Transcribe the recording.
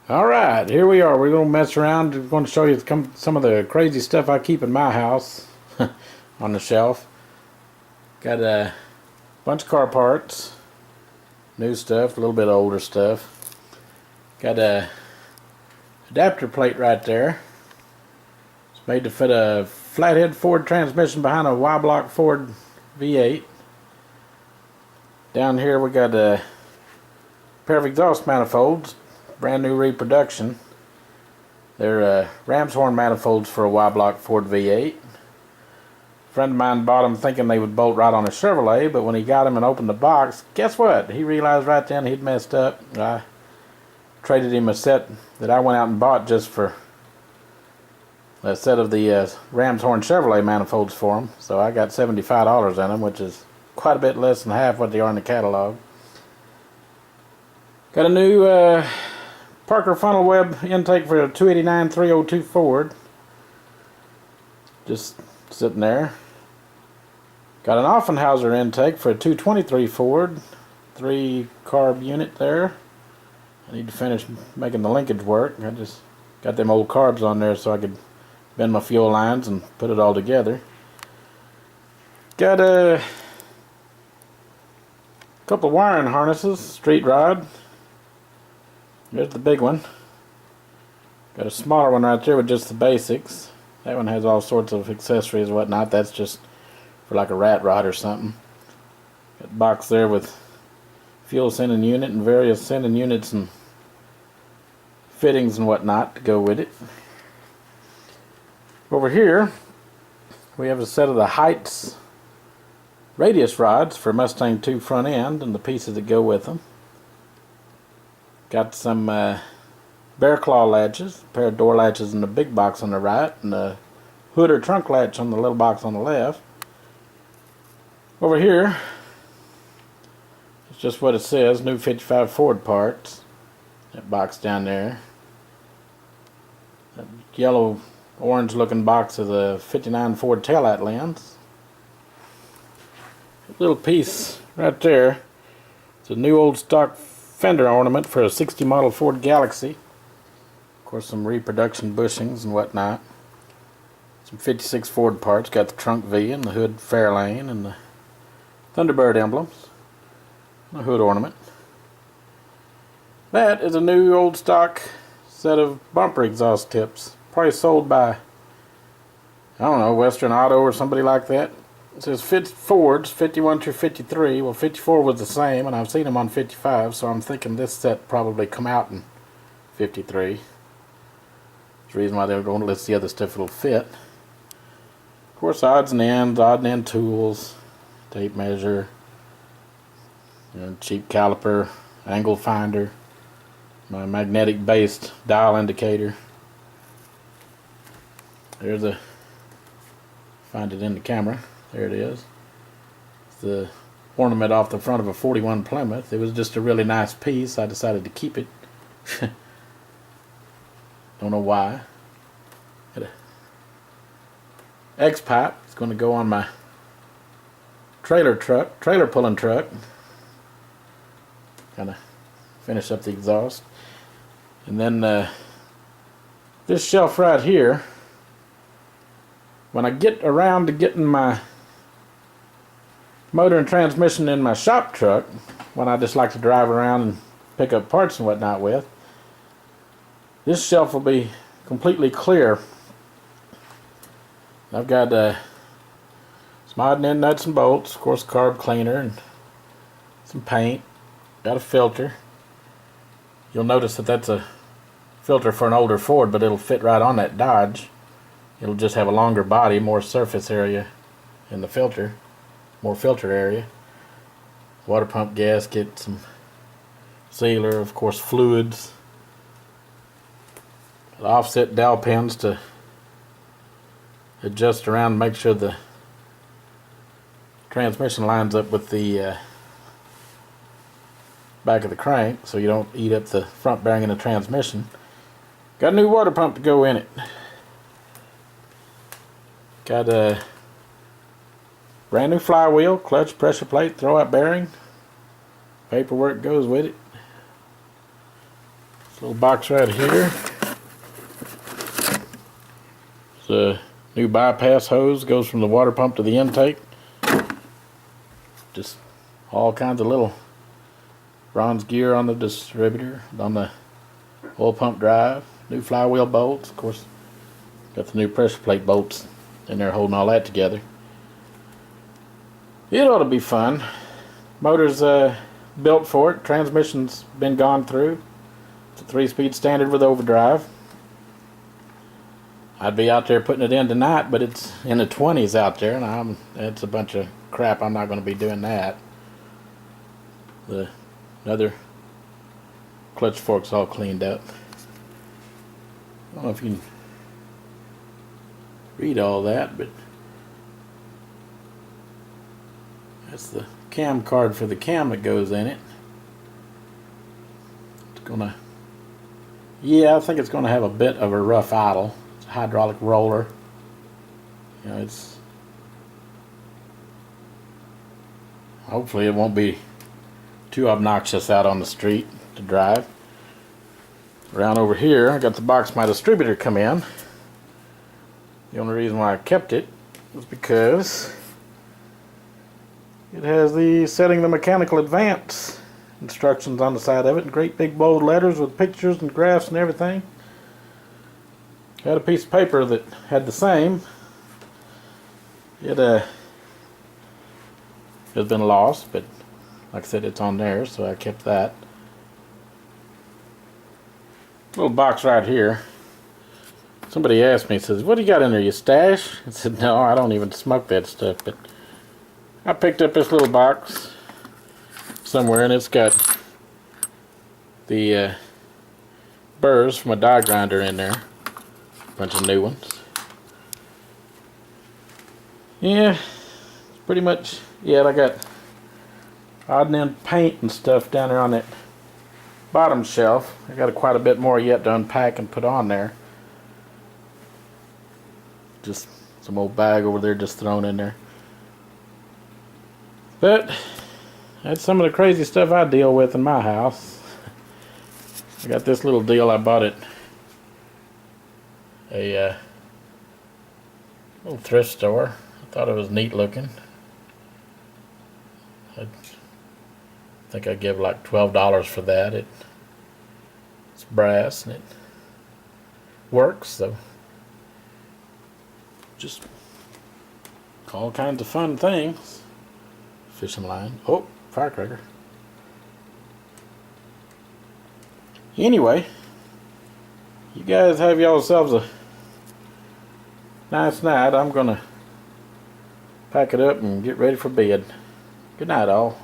Alright, here we are. We're going to mess around. We're going to show you some of the crazy stuff I keep in my house on the shelf. Got a bunch of car parts, new stuff, a little bit of older stuff. Got a adapter plate right there. It's made to fit a flathead Ford transmission behind a Y-block Ford V8. Down here we got a pair of exhaust manifolds. Brand new reproduction. They're ram's horn manifolds for a Y-block Ford V8. A friend of mine bought them thinking they would bolt right on a Chevrolet, but when he got them and opened the box, guess what? He realized right then he'd messed up. I traded him a set that I went out and bought just for a set of the ram's horn Chevrolet manifolds for him. So I got $75 in them, which is quite a bit less than half what they are in the catalog. Got a new Parker funnel web intake for a 289-302 Ford. Just sitting there. Got an Offenhauser intake for a 223 Ford. 3 carb unit there. I need to finish making the linkage work. I just got them old carbs on there so I could bend my fuel lines and put it all together. Got a couple of wiring harnesses, street rod. There's the big one. Got a smaller one right there with just the basics. That one has all sorts of accessories and whatnot. That's just for like a rat rod or something. Got a box there with fuel sending unit and various sending units and fittings and whatnot to go with it. Over here we have a set of the Heights radius rods for Mustang 2 front end and the pieces that go with them. Got some bear claw latches, a pair of door latches in the big box on the right, and a hood or trunk latch on the little box on the left. Over here, it's just what it says, new 55 Ford parts. That box down there. That yellow orange looking box is a 59 Ford taillight lens. A little piece right there. It's a new old stock fender ornament for a 60 model Ford Galaxy. Of course, some reproduction bushings and whatnot. Some 56 Ford parts. Got the trunk V and the hood Fairlane and the Thunderbird emblems. The hood ornament. That is a new old stock set of bumper exhaust tips. Probably sold by, I don't know, Western Auto or somebody like that. It says Fords 51 through 53. Well, 54 was the same, and I've seen them on 55, so I'm thinking this set probably come out in 53. That's the reason why they were going to list the other stuff it'll fit. Of course, odds and end tools, tape measure, cheap caliper, angle finder, my magnetic based dial indicator. There's a, find it in the camera. There it is. It's the ornament off the front of a 41 Plymouth. It was just a really nice piece. I decided to keep it. Don't know why. Got a X-pipe. It's going to go on my trailer pulling truck. Kind of finish up the exhaust. And then this shelf right here, when I get around to getting my motor and transmission in my shop truck, when I just like to drive around and pick up parts and whatnot with, this shelf will be completely clear. I've got some odd and end nuts and bolts, of course carb cleaner and some paint, got a filter. You'll notice that that's a filter for an older Ford, but it'll fit right on that Dodge. It'll just have a longer body, more surface area in the filter. More filter area, water pump gasket, some sealer, of course fluids, offset dowel pins to adjust around and make sure the transmission lines up with the back of the crank so you don't eat up the front bearing of the transmission. Got a new water pump to go in it. Got a brand new flywheel, clutch, pressure plate, throwout bearing. Paperwork goes with it. This little box right here. It's a new bypass hose, goes from the water pump to the intake. Just all kinds of little bronze gear on the distributor, on the oil pump drive, new flywheel bolts, of course. Got the new pressure plate bolts in there holding all that together. It ought to be fun. Motor's built for it. Transmission's been gone through. It's a 3-speed standard with overdrive. I'd be out there putting it in tonight, but it's in the 20s out there, and it's a bunch of crap. I'm not going to be doing that. Another clutch fork's all cleaned up. I don't know if you can read all that, but that's the cam card for the cam that goes in it. It's gonna, yeah, I think it's gonna have a bit of a rough idle. It's a hydraulic roller. You know, it's, hopefully it won't be too obnoxious out on the street to drive. Around over here, I got the box my distributor come in. The only reason why I kept it was because it has the setting the mechanical advance instructions on the side of it in great big bold letters with pictures and graphs and everything. I had a piece of paper that had the same. It has been lost, but like I said, it's on there, so I kept that. Little box right here. Somebody asked me, says, "What do you got in there, your stash?" I said, "No, I don't even smoke that stuff." But I picked up this little box somewhere, and it's got the burrs from a die grinder in there. A bunch of new ones. Yeah, pretty much. Yeah, I got odd and end paint and stuff down there on that bottom shelf. I got quite a bit more yet to unpack and put on there. Just some old bag over there just thrown in there. But that's some of the crazy stuff I deal with in my house. I got this little deal I bought at a little thrift store. I thought it was neat looking. I think I give like $12 for that. It's brass and it works, so just all kinds of fun things. Fishing line. Oh, firecracker. Anyway, you guys have yourselves a nice night. I'm gonna pack it up and get ready for bed. Good night, all.